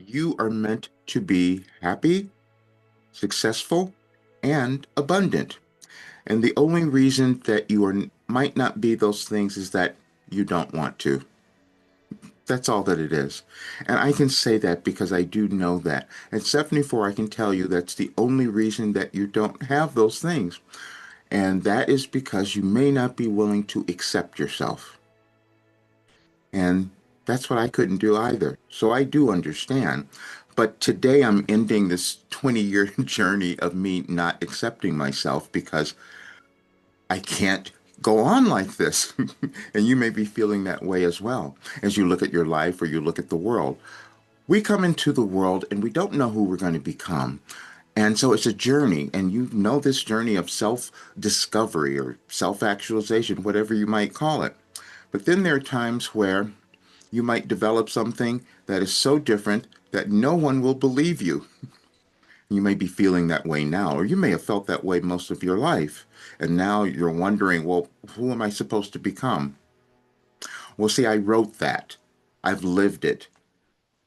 You are meant to be happy, successful, and abundant. And the only reason that you might not be those things is that you don't want to. That's all that it is. And I can say that because I do know that. At 74, I can tell you that's the only reason that you don't have those things. And that is because you may not be willing to accept yourself. And that's what I couldn't do either. So I do understand. But today I'm ending this 20-year journey of me not accepting myself because I can't go on like this. And you may be feeling that way as well as you look at your life or you look at the world. We come into the world and we don't know who we're going to become. And so it's a journey, and you know this journey of self discovery or self actualization, whatever you might call it. But then there are times where you might develop something that is so different that no one will believe you. You may be feeling that way now, or you may have felt that way most of your life. And now you're wondering, well, who am I supposed to become? Well, see, I wrote that. I've lived it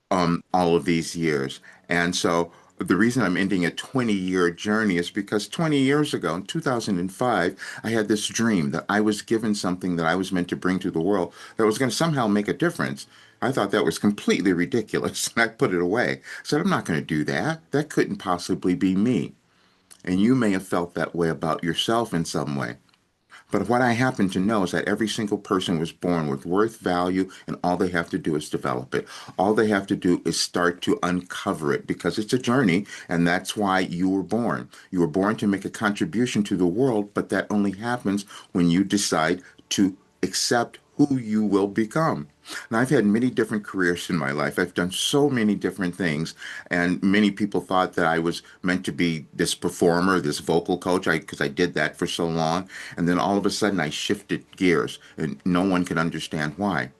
all of these years. And so the reason I'm ending a 20-year journey is because 20 years ago, in 2005, I had this dream that I was given something that I was meant to bring to the world that was going to somehow make a difference. I thought that was completely ridiculous, and I put it away. I said, I'm not going to do that. That couldn't possibly be me. And you may have felt that way about yourself in some way. But what I happen to know is that every single person was born with worth, value, and all they have to do is develop it. All they have to do is start to uncover it because it's a journey, and that's why you were born. You were born to make a contribution to the world, but that only happens when you decide to accept who you will become. Now, I've had many different careers in my life. I've done so many different things, and many people thought that I was meant to be this performer, this vocal coach, because I did that for so long. And then all of a sudden, I shifted gears, and no one could understand why.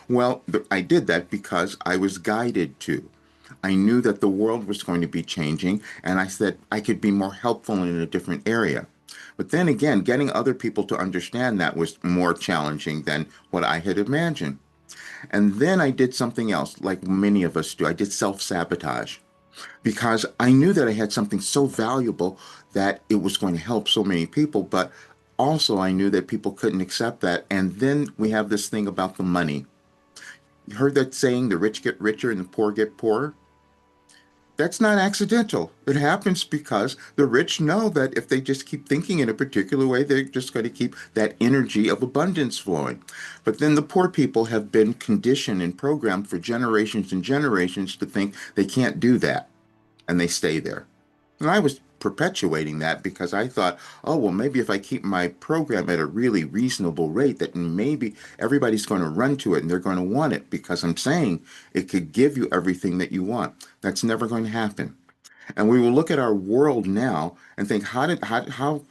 Well, I did that because I was guided to. I knew that the world was going to be changing, and I said I could be more helpful in a different area. But then again, getting other people to understand that was more challenging than what I had imagined. And then I did something else, like many of us do. I did self sabotage because I knew that I had something so valuable that it was going to help so many people. But also, I knew that people couldn't accept that. And then we have this thing about the money. You heard that saying, the rich get richer and the poor get poorer? That's not accidental. It happens because the rich know that if they just keep thinking in a particular way, they're just going to keep that energy of abundance flowing. But then the poor people have been conditioned and programmed for generations and generations to think they can't do that, and they stay there. And I was perpetuating that because I thought, oh, well, maybe if I keep my program at a really reasonable rate, that maybe everybody's going to run to it and they're going to want it because I'm saying it could give you everything that you want. That's never going to happen. And we will look at our world now and think, why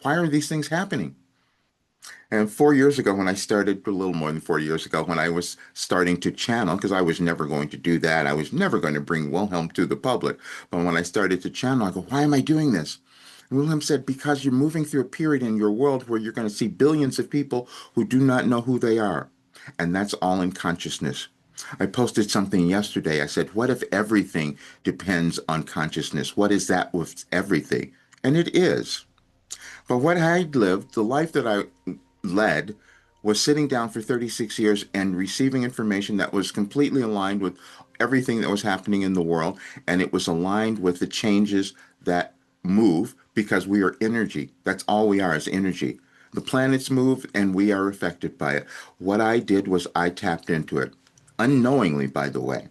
are these things happening? And 4 years ago, when I started, a little more than 4 years ago, when I was starting to channel, because I was never going to do that, I was never going to bring Wilhelm to the public. But when I started to channel, I go, why am I doing this? And Wilhelm said, because you're moving through a period in your world where you're going to see billions of people who do not know who they are. And that's all in consciousness. I posted something yesterday. I said, what if everything depends on consciousness? What is that with everything? And it is. But what I lived, the life that I led, was sitting down for 36 years and receiving information that was completely aligned with everything that was happening in the world. And it was aligned with the changes that move because we are energy. That's all we are is energy. The planets move and we are affected by it. What I did was I tapped into it, unknowingly, by the way,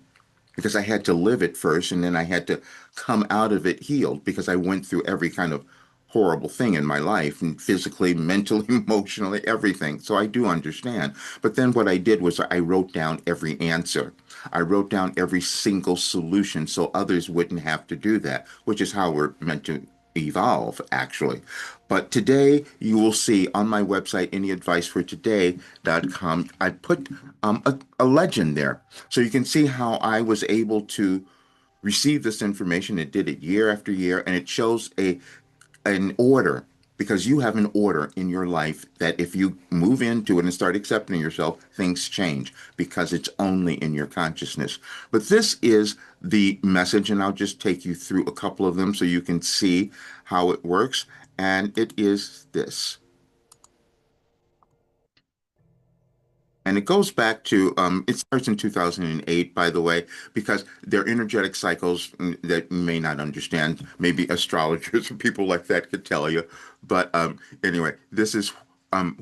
because I had to live it first and then I had to come out of it healed because I went through every kind of horrible thing in my life and physically, mentally, emotionally, everything. So I do understand. But then what I did was I wrote down every answer. I wrote down every single solution so others wouldn't have to do that, which is how we're meant to evolve, actually. But today, you will see on my website, anyadvicefortoday.com, I put a legend there. So you can see how I was able to receive this information. It did it year after year, and it shows an order. because you have an order in your life that if you move into it and start accepting yourself, things change because it's only in your consciousness. But this is the message, and I'll just take you through a couple of them so you can see how it works. And it is this. And it goes back to, it starts in 2008, by the way, because they're energetic cycles that you may not understand. Maybe astrologers or people like that could tell you. But anyway, this is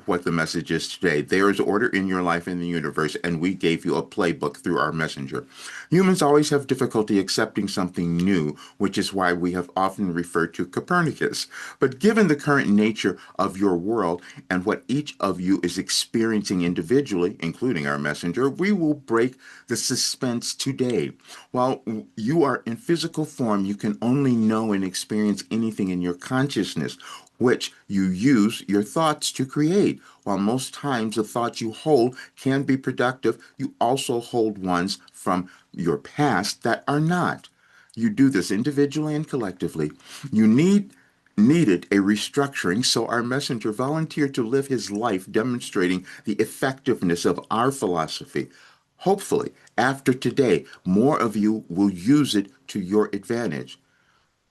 what the message is today. There is order in your life in the universe, and we gave you a playbook through our messenger. Humans always have difficulty accepting something new, which is why we have often referred to Copernicus. But given the current nature of your world and what each of you is experiencing individually, including our messenger, we will break the suspense today. While you are in physical form, you can only know and experience anything in your consciousness, which you use your thoughts to create. While most times the thoughts you hold can be productive, you also hold ones from your past that are not. You do this individually and collectively. You needed a restructuring, so our messenger volunteered to live his life demonstrating the effectiveness of our philosophy. Hopefully, after today, more of you will use it to your advantage.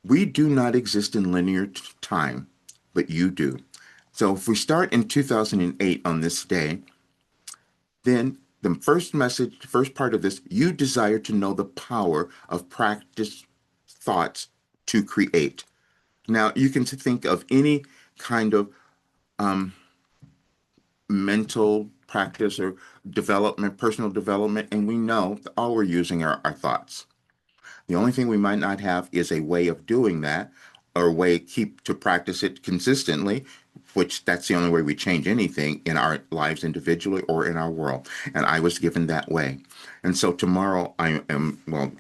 We do not exist in linear time, but you do. So if we start in 2008 on this day, then the first message, the first part of this, you desire to know the power of practice thoughts to create. Now, you can think of any kind of um, mental practice or development, personal development, and we know that all we're using are our thoughts. The only thing we might not have is a way of doing that or a way keep to practice it consistently, which that's the only way we change anything in our lives individually or in our world. And I was given that way. And so tomorrow I am, well,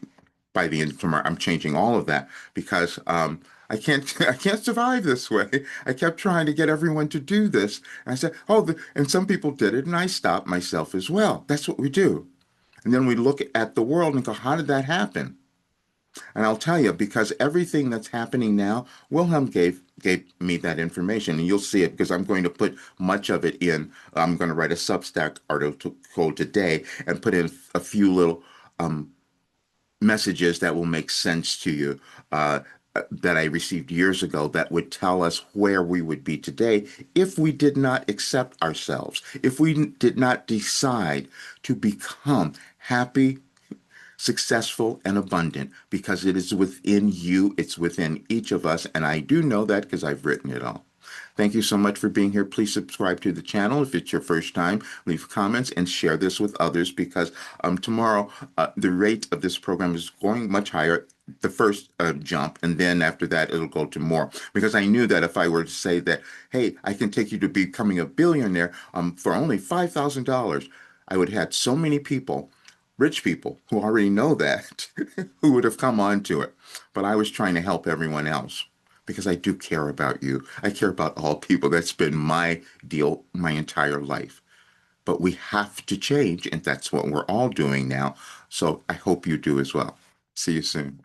by the end of tomorrow, I'm changing all of that because I can't I can't survive this way. I kept trying to get everyone to do this. And I said, oh, and some people did it, and I stopped myself as well. That's what we do. And then we look at the world and go, how did that happen? And I'll tell you, because everything that's happening now, Wilhelm gave me that information, and you'll see it because I'm going to put much of it in. I'm going to write a Substack article today and put in a few little um, messages that will make sense to you that I received years ago that would tell us where we would be today if we did not accept ourselves, if we did not decide to become happy, successful, and abundant, because it is within you, it's within each of us, and I do know that because I've written it all. Thank you so much for being here. Please subscribe to the channel if it's your first time. Leave comments and share this with others because tomorrow the rate of this program is going much higher. The first jump, and then after that, it'll go to more. Because I knew that if I were to say that, hey, I can take you to becoming a billionaire for only $5,000, I would have had so many people, rich people who already know that, who would have come on to it. But I was trying to help everyone else because I do care about you. I care about all people. That's been my deal my entire life. But we have to change, and that's what we're all doing now. So I hope you do as well. See you soon.